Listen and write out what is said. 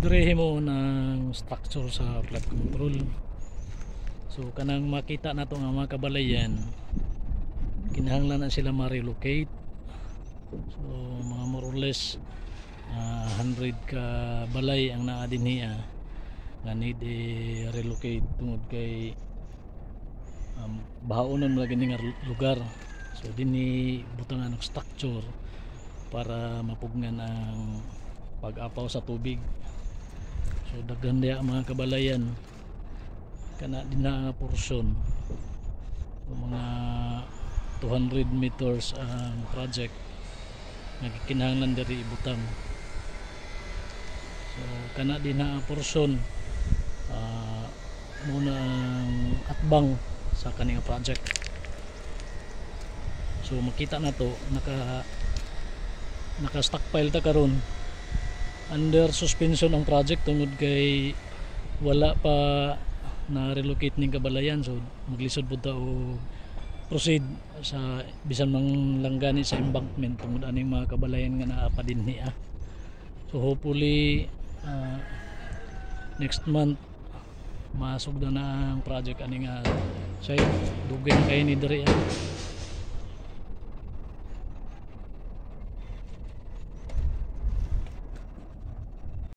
dire mo ng structure sa flood control. So kanang makita nato nga mga kabalayan, kinahanglan na sila ma-relocate. So mga more or less 100 ka balay ang naa dinhi nga need relocate tungod kay bahaonon lagi nga lugar. So dinhi butangan ng structure para mapugnan ang pag-apaw sa tubig. So daghan diha mga kabalayan kana din na portion. So, mga 200 meters ang project nagkinahanglan diri ibutang. So kana din na portion muna ang atbang sa kaning project. So makita na to naka stockpile ta karon, under suspension ang project tungod kay wala pa na relocate ning kabalayan. So maglisod pud ta og proceed sa bisan mang langgani sa embankment tungod aning mga kabalayan nga naa pa dinhi. So hopefully next month masugda na ang project ani nga site dugay kay ni diri